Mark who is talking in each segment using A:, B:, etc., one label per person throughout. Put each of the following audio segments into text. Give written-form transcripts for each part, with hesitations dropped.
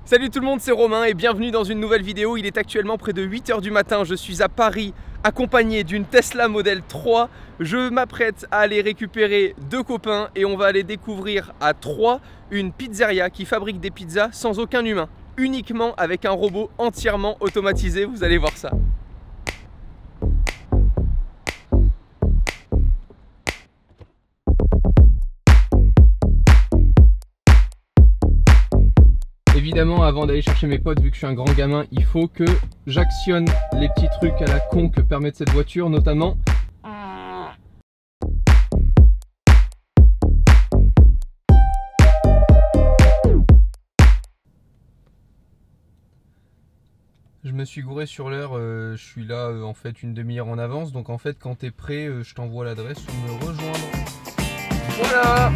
A: Salut tout le monde, c'est Romain et bienvenue dans une nouvelle vidéo. Il est actuellement près de 8 h du matin, je suis à Paris accompagné d'une Tesla Model 3. Je m'apprête à aller récupérer deux copains et on va aller découvrir à 3 une pizzeria qui fabrique des pizzas sans aucun humain, uniquement avec un robot entièrement automatisé, vous allez voir ça. Évidemment, avant d'aller chercher mes potes, vu que je suis un grand gamin, il faut que j'actionne les petits trucs à la con que permet cette voiture, notamment. Je me suis gouré sur l'heure, je suis là en fait une demi-heure en avance, donc en fait quand t'es prêt, je t'envoie l'adresse pour me rejoindre. Voilà!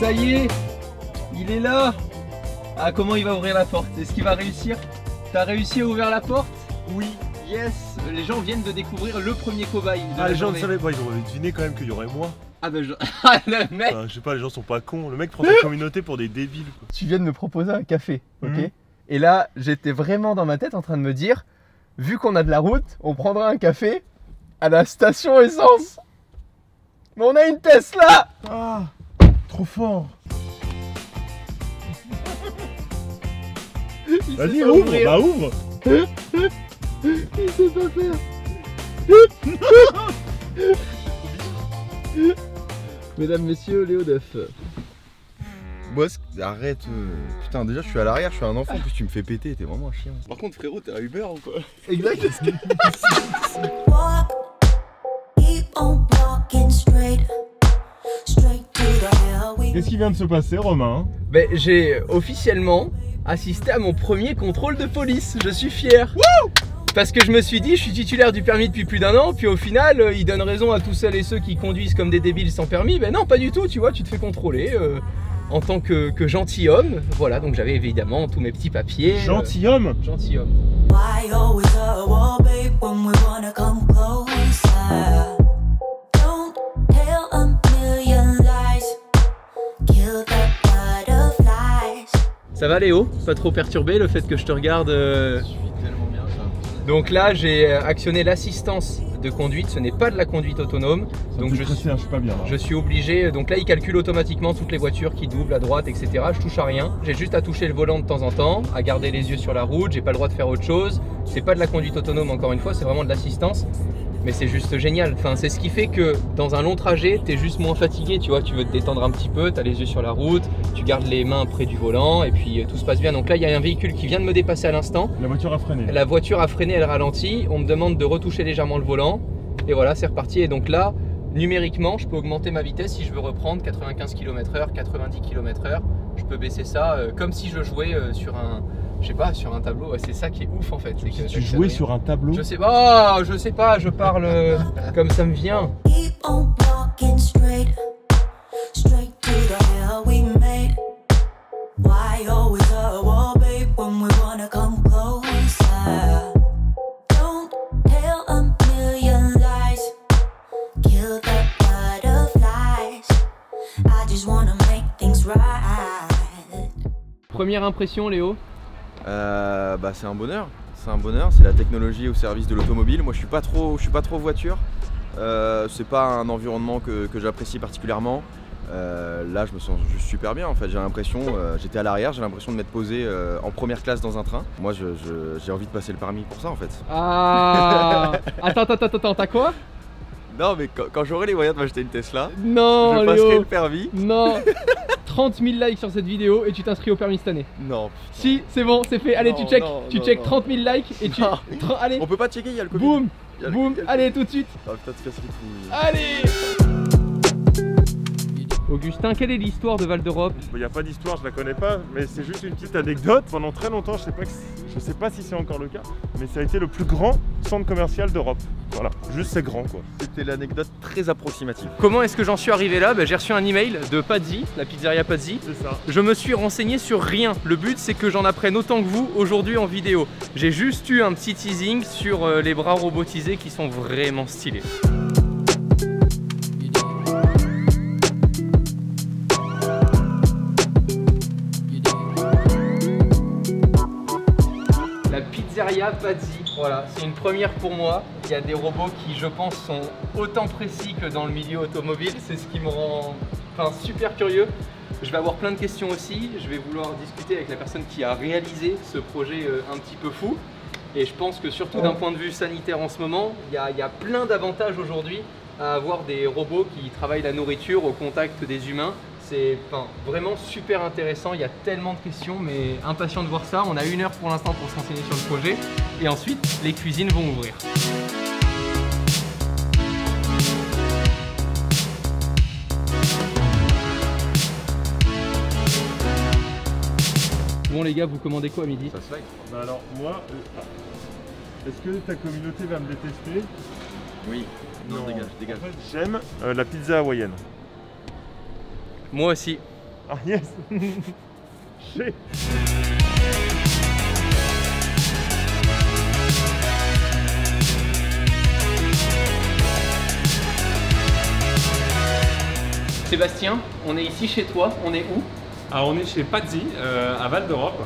A: Ça y est, il est là. Ah, comment il va ouvrir la porte? Est-ce qu'il va réussir? T'as réussi à ouvrir la porte?
B: Oui.
A: Yes. Les gens viennent de découvrir le premier cobaye.
B: Les gens ne savaient pas, ils auraient deviné quand même qu'il y aurait moi.
A: Ah bah le mec.
B: Enfin, je sais pas, les gens sont pas cons. Le mec prend sa communauté pour des débiles, quoi.
A: Tu viens de me proposer un café, ok? Et là, j'étais vraiment dans ma tête en train de me dire, vu qu'on a de la route, on prendra un café à la station essence. Mais on a une Tesla.
B: Ah, trop fort. Vas-y, ouvre, bah ouvre.
A: Il sait pas faire. Mesdames, messieurs, Léo Duff.
C: Boss, arrête. Putain, déjà, je suis à l'arrière, je suis un enfant, en plus tu me fais péter, t'es vraiment un chien. Par contre, frérot, t'es à Uber ou quoi?
A: Exact.
B: Qu'est-ce qui vient de se passer, Romain?
A: Ben, j'ai officiellement assisté à mon premier contrôle de police. Je suis fier. Wouh! Parce que je me suis dit, je suis titulaire du permis depuis plus d'un an, puis au final, il donne raison à tous celles et ceux qui conduisent comme des débiles sans permis. Ben non, pas du tout, tu vois, tu te fais contrôler en tant que gentilhomme. Voilà, donc j'avais évidemment tous mes petits papiers.
B: Gentilhomme?
A: Gentilhomme. Ça va Léo? Pas trop perturbé le fait que je te regarde
C: Je suis tellement bien, ça.
A: Donc là j'ai actionné l'assistance de conduite, ce n'est pas de la conduite autonome. Donc je suis obligé, donc là il calcule automatiquement toutes les voitures qui doublent à droite, etc. Je touche à rien, j'ai juste à toucher le volant de temps en temps, à garder les yeux sur la route, j'ai pas le droit de faire autre chose. C'est pas de la conduite autonome encore une fois, c'est vraiment de l'assistance. Mais c'est juste génial, enfin, c'est ce qui fait que dans un long trajet, tu es juste moins fatigué, tu vois, tu veux te détendre un petit peu, tu as les yeux sur la route, tu gardes les mains près du volant et puis tout se passe bien. Donc là, il y a un véhicule qui vient de me dépasser à l'instant.
B: La voiture a freiné.
A: La voiture a freiné, elle ralentit, on me demande de retoucher légèrement le volant et voilà, c'est reparti. Et donc là, numériquement, je peux augmenter ma vitesse si je veux reprendre 95 km/h, 90 km/h. Je peux baisser ça comme si je jouais sur un... Je sais pas, sur un tableau, c'est ça qui est ouf en fait.
B: Si tu jouais sur un tableau?
A: Je sais pas, je parle comme ça me vient. Première impression Léo?
C: Bah c'est un bonheur, c'est la technologie au service de l'automobile. Moi je suis pas trop voiture, c'est pas un environnement que j'apprécie particulièrement. Là je me sens juste super bien en fait, j'ai l'impression, j'étais à l'arrière, j'ai l'impression de m'être posé en première classe dans un train. Moi j'ai envie de passer le permis pour ça en fait.
A: Ah. Attends, t'as quoi?
C: Non mais quand j'aurai les moyens de m'acheter une Tesla,
A: non,
C: je passerai
A: Léo.
C: le permis.
A: Non. 30 000 likes sur cette vidéo et tu t'inscris au permis cette année.
C: Non. Putain.
A: Si, c'est bon, c'est fait. Allez,
C: non,
A: tu check 30 000 likes et tu... Allez.
C: On peut pas checker, il y a le Covid.
A: Boum, boum, allez tout de suite.
C: Ah putain, tu casses les couilles.
A: Allez. Augustin, quelle est l'histoire de Val d'Europe?
B: Il n'y a pas d'histoire, je la connais pas, mais c'est juste une petite anecdote. Pendant très longtemps, je sais pas si c'est encore le cas, mais ça a été le plus grand centre commercial d'Europe. Voilà, juste c'est grand quoi.
C: C'était l'anecdote très approximative.
A: Comment est-ce que j'en suis arrivé là? J'ai reçu un email de Pazzi, la pizzeria Pazzi.
B: C'est ça.
A: Je me suis renseigné sur rien. Le but c'est que j'en apprenne autant que vous aujourd'hui en vidéo. J'ai juste eu un petit teasing sur les bras robotisés qui sont vraiment stylés. Pizzeria Pazzi, voilà, c'est une première pour moi. Il y a des robots qui, je pense, sont autant précis que dans le milieu automobile. C'est ce qui me rend super curieux. Je vais avoir plein de questions aussi. Je vais vouloir discuter avec la personne qui a réalisé ce projet un petit peu fou. Et je pense que surtout d'un point de vue sanitaire en ce moment, il y a plein d'avantages aujourd'hui à avoir des robots qui travaillent la nourriture au contact des humains. C'est vraiment super intéressant, il y a tellement de questions, mais impatient de voir ça. On a 1 heure pour l'instant pour se renseigner sur le projet. Et ensuite, les cuisines vont ouvrir. Bon les gars, vous commandez quoi à midi?
C: Ça se fait.
B: Bah alors moi, est-ce que ta communauté va me détester?
C: Oui. Non, dégage.
B: En fait, j'aime la pizza hawaïenne.
A: Moi aussi.
B: Ah yes.
A: Sébastien, on est ici chez toi, on est où?
D: Alors on est chez Pazzi à Val d'Europe.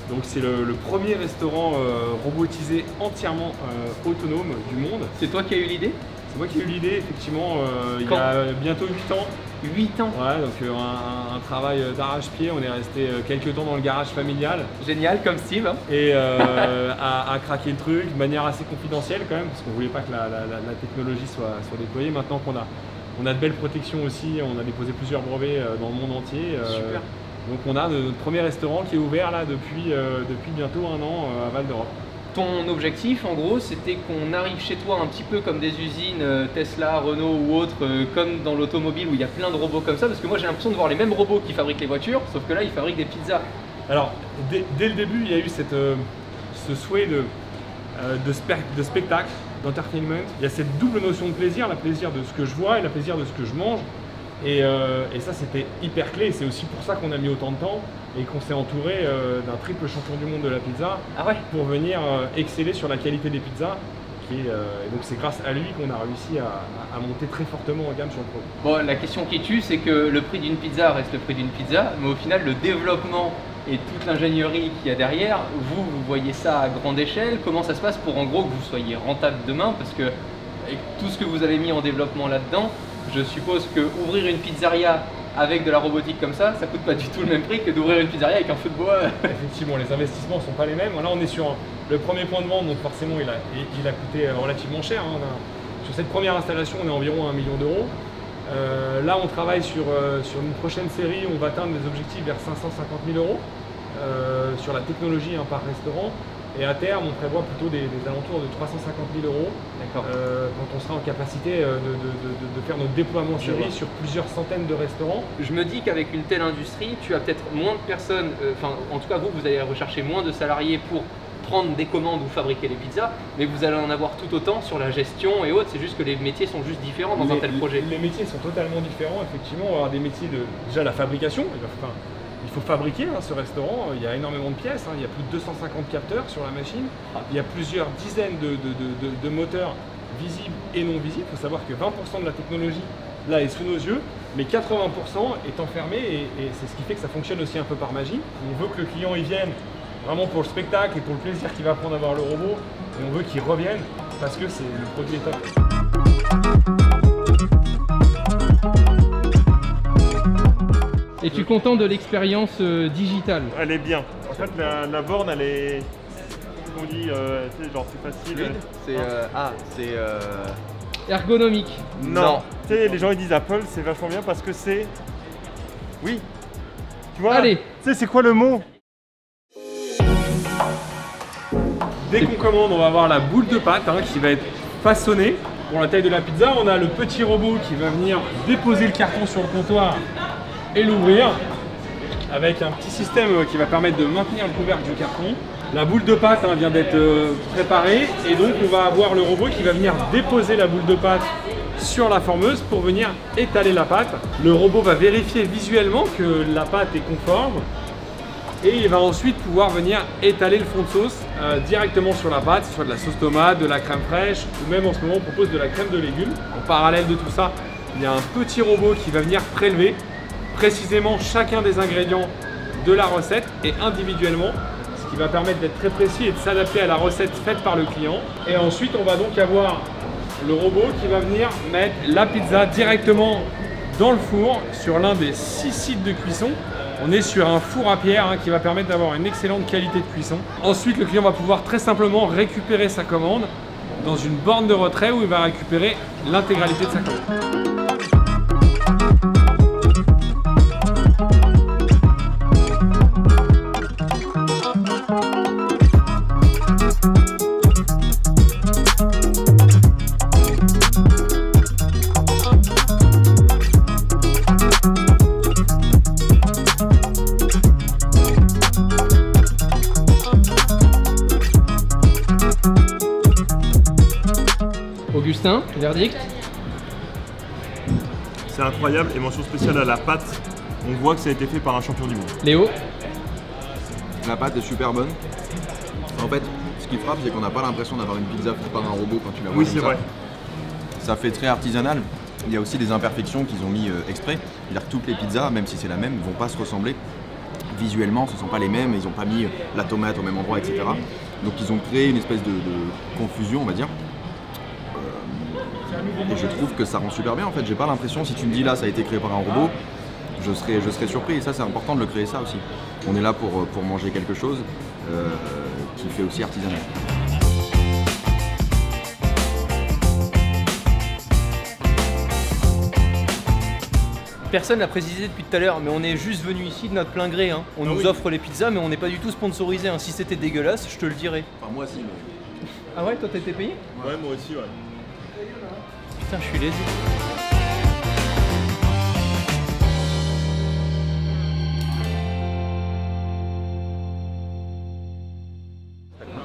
D: Donc c'est le premier restaurant robotisé entièrement autonome du monde.
A: C'est toi qui as eu l'idée?
D: C'est moi qui ai eu l'idée, effectivement, il y a bientôt 8 ans.
A: 8 ans?
D: Ouais, donc un travail d'arrache-pied, on est resté quelques temps dans le garage familial.
A: Génial, comme Steve. Hein.
D: Et à craquer le truc de manière assez confidentielle quand même, parce qu'on voulait pas que la technologie soit déployée. Maintenant qu'on a de belles protections aussi, on a déposé plusieurs brevets dans le monde entier.
A: Super.
D: Donc on a notre premier restaurant qui est ouvert là depuis bientôt 1 an à Val d'Europe.
A: Ton objectif, en gros, c'était qu'on arrive chez toi un petit peu comme des usines Tesla, Renault ou autres, comme dans l'automobile où il y a plein de robots comme ça, parce que moi j'ai l'impression de voir les mêmes robots qui fabriquent les voitures, sauf que là ils fabriquent des pizzas.
D: Alors, dès le début, il y a eu ce souhait de spectacle, d'entertainment. Il y a cette double notion de plaisir, la plaisir de ce que je vois et la plaisir de ce que je mange. Et ça, c'était hyper clé. C'est aussi pour ça qu'on a mis autant de temps et qu'on s'est entouré d'un triple champion du monde de la pizza pour venir exceller sur la qualité des pizzas. Et donc c'est grâce à lui qu'on a réussi à monter très fortement en gamme sur le produit.
A: Bon, la question qui tue, c'est que le prix d'une pizza reste le prix d'une pizza, mais au final, le développement et toute l'ingénierie qu'il y a derrière, vous voyez ça à grande échelle. Comment ça se passe pour en gros que vous soyez rentable demain? Parce que avec tout ce que vous avez mis en développement là-dedans, je suppose que ouvrir une pizzeria avec de la robotique comme ça coûte pas du tout le même prix que d'ouvrir une pizzeria avec un feu de bois.
D: Effectivement, les investissements ne sont pas les mêmes. Là, on est sur le premier point de vente, donc forcément, il a coûté relativement cher. Hein. Sur cette première installation, on est environ à 1 million d'euros. Là, on travaille sur une prochaine série, on va atteindre des objectifs vers 550 000 euros sur la technologie par restaurant. Et à terme, on prévoit plutôt des alentours de 350 000 euros quand on sera en capacité de faire notre déploiement série sur plusieurs centaines de restaurants.
A: Je me dis qu'avec une telle industrie, tu as peut-être moins de personnes, en tout cas vous allez rechercher moins de salariés pour prendre des commandes ou fabriquer les pizzas, mais vous allez en avoir tout autant sur la gestion et autres. C'est juste que les métiers sont juste différents dans un tel projet.
D: Les métiers sont totalement différents, effectivement. On va avoir des métiers déjà la fabrication. Il faut fabriquer ce restaurant, il y a énormément de pièces, il y a plus de 250 capteurs sur la machine, il y a plusieurs dizaines de moteurs visibles et non visibles. Il faut savoir que 20% de la technologie là est sous nos yeux, mais 80% est enfermé et c'est ce qui fait que ça fonctionne aussi un peu par magie. On veut que le client y vienne vraiment pour le spectacle et pour le plaisir qu'il va prendre à voir le robot, et on veut qu'il revienne parce que c'est le produit est top.
A: Es-tu content de l'expérience digitale?
B: Elle est bien. En fait, la borne, elle est... On dit, genre c'est facile.
C: C'est
A: ergonomique.
B: Non. Tu sais, les gens ils disent Apple, c'est vachement bien parce que c'est... Oui. Tu vois?
A: Allez.
B: Tu sais, c'est quoi le mot?
D: Dès qu'on commande, on va avoir la boule de pâte qui va être façonnée. Pour la taille de la pizza, on a le petit robot qui va venir déposer le carton sur le comptoir et l'ouvrir avec un petit système qui va permettre de maintenir le couvercle du carton. La boule de pâte vient d'être préparée et donc on va avoir le robot qui va venir déposer la boule de pâte sur la formeuse pour venir étaler la pâte. Le robot va vérifier visuellement que la pâte est conforme et il va ensuite pouvoir venir étaler le fond de sauce directement sur la pâte, soit de la sauce tomate, de la crème fraîche ou même en ce moment on propose de la crème de légumes. En parallèle de tout ça, il y a un petit robot qui va venir prélever précisément chacun des ingrédients de la recette et individuellement, ce qui va permettre d'être très précis et de s'adapter à la recette faite par le client. Et ensuite on va donc avoir le robot qui va venir mettre la pizza directement dans le four sur l'un des 6 sites de cuisson. On est sur un four à pierre qui va permettre d'avoir une excellente qualité de cuisson. Ensuite, le client va pouvoir très simplement récupérer sa commande dans une borne de retrait où il va récupérer l'intégralité de sa commande.
A: Augustin, verdict?
B: C'est incroyable et mention spéciale à la pâte. On voit que ça a été fait par un champion du monde.
A: Léo?
C: La pâte est super bonne. En fait, ce qui frappe, c'est qu'on n'a pas l'impression d'avoir une pizza faite par un robot quand tu la vois.
B: Oui, c'est vrai.
C: Ça fait très artisanal. Il y a aussi des imperfections qu'ils ont mis exprès. C'est-à-dire que toutes les pizzas, même si c'est la même, ne vont pas se ressembler. Visuellement, ce ne sont pas les mêmes. Ils n'ont pas mis la tomate au même endroit, etc. Donc ils ont créé une espèce de confusion, on va dire. Et je trouve que ça rend super bien en fait. J'ai pas l'impression, si tu me dis là ça a été créé par un robot, je serais surpris. Et ça c'est important de le créer ça aussi. On est là pour manger quelque chose qui fait aussi artisanal.
A: Personne n'a précisé depuis tout à l'heure, mais on est juste venu ici de notre plein gré. On nous offre les pizzas, mais on n'est pas du tout sponsorisé. Si c'était dégueulasse, je te le dirais.
C: Enfin moi aussi. Mais...
A: Ah ouais, toi t'as été payé?
B: Ouais, moi aussi, ouais.
A: Putain, je suis lésé.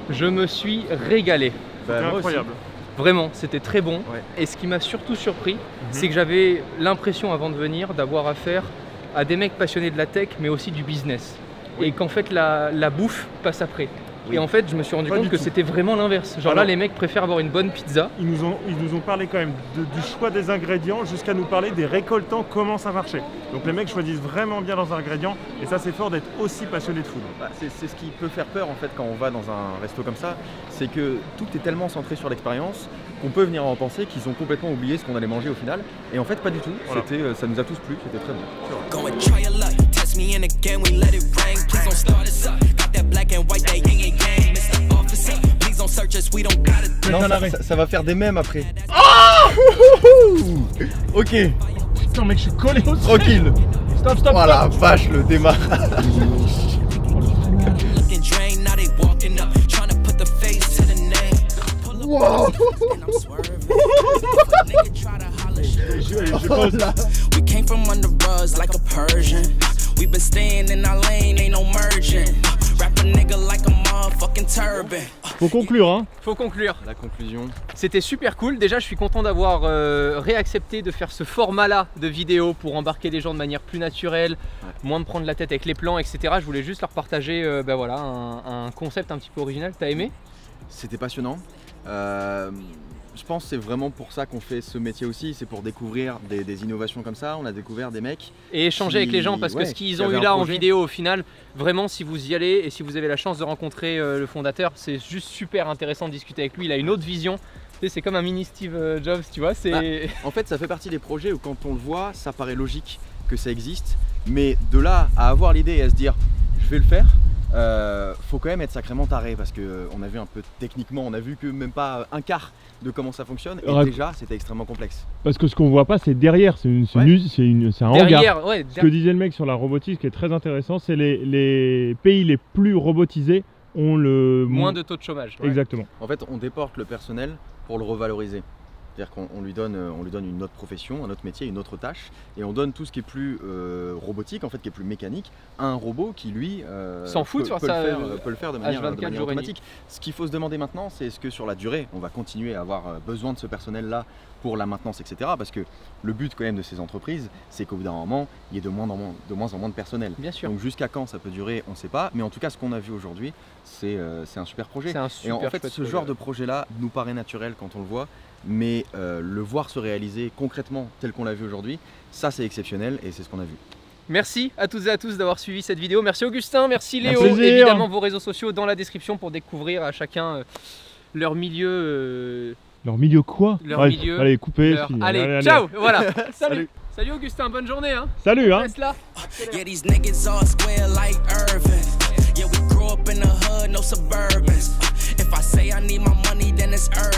A: Je me suis régalé.
B: C'était incroyable.
A: Vraiment, c'était très bon.
C: Ouais.
A: Et ce qui m'a surtout surpris, c'est que j'avais l'impression avant de venir d'avoir affaire à des mecs passionnés de la tech, mais aussi du business. Oui. Et qu'en fait, la bouffe passe après. Oui. Et en fait, je me suis rendu compte que c'était vraiment l'inverse. Genre là, les mecs préfèrent avoir une bonne pizza.
B: Ils nous ont parlé quand même du choix des ingrédients jusqu'à nous parler des récoltants, comment ça marchait. Donc les mecs choisissent vraiment bien leurs ingrédients et ça c'est fort d'être aussi passionné de food.
C: Bah, c'est ce qui peut faire peur en fait quand on va dans un resto comme ça, c'est que tout est tellement centré sur l'expérience qu'on peut venir en penser qu'ils ont complètement oublié ce qu'on allait manger au final. Et en fait pas du tout, voilà. Ça nous a tous plu, c'était très bon. Non, ça va faire des mèmes après. Oh ok.
B: Putain mec, je suis collé au sol.
C: Tranquille.
B: Stop.
C: Oh la vache, le démarrage. Wow.
E: We came from under buzz like a Persian. We've been staying in our lane, ain't no merging. Rap a nigga like a motherfucking turban.
B: Faut conclure hein.
A: Faut conclure.
C: La conclusion. C'était
A: super cool. Déjà, je suis content d'avoir réaccepté de faire ce format-là de vidéo pour embarquer les gens de manière plus naturelle, moins de prendre la tête avec les plans, etc. Je voulais juste leur partager voilà, un concept un petit peu original. T'as aimé?
C: C'était passionnant. Je pense que c'est vraiment pour ça qu'on fait ce métier aussi, c'est pour découvrir des innovations comme ça. On a découvert des mecs
A: et échanger avec les gens parce que ce qu'ils ont eu là en vidéo au final, vraiment si vous y allez et si vous avez la chance de rencontrer le fondateur, c'est juste super intéressant de discuter avec lui. Il a une autre vision, c'est comme un mini Steve Jobs, tu vois.
C: En fait ça fait partie des projets où quand on le voit ça paraît logique que ça existe, mais de là à avoir l'idée et à se dire je vais le faire, faut quand même être sacrément taré parce qu'on a vu un peu techniquement, on a vu que même pas un quart de comment ça fonctionne et déjà c'était extrêmement complexe.
B: Parce que ce qu'on voit pas c'est derrière, c'est un hangar.
A: Ouais,
B: ce que disait le mec sur la robotique qui est très intéressant, c'est les pays les plus robotisés ont le
A: moins de taux de chômage.
B: Exactement.
C: En fait on déporte le personnel pour le revaloriser. C'est-à-dire qu'on lui donne une autre profession, un autre métier, une autre tâche, et on donne tout ce qui est plus robotique, en fait, qui est plus mécanique, à un robot qui, lui, peut le faire de manière automatique. Ce qu'il faut se demander maintenant, c'est est-ce que sur la durée, on va continuer à avoir besoin de ce personnel-là pour la maintenance, etc. Parce que le but quand même de ces entreprises, c'est qu'au bout d'un moment, il y ait de moins en moins de personnel.
A: Bien sûr.
C: Donc jusqu'à quand ça peut durer, on ne sait pas. Mais en tout cas, ce qu'on a vu aujourd'hui, c'est un super projet. Et en fait, ce genre de projet-là nous paraît naturel quand on le voit. Mais le voir se réaliser concrètement tel qu'on l'a vu aujourd'hui, ça c'est exceptionnel et c'est ce qu'on a vu.
A: Merci à toutes et à tous d'avoir suivi cette vidéo. Merci Augustin, merci Léo. Évidemment vos réseaux sociaux dans la description pour découvrir à chacun leur milieu.
B: Leur milieu quoi?
A: Milieu.
B: Allez, coupez.
A: Allez, ciao. Voilà. Salut. Salut Augustin, bonne journée. Hein.
B: Salut. Hein.
E: Yeah, these niggas all square like Irvin. Yeah, we grew up in the hood, no suburbans. If I say I need my money, then it's urgent.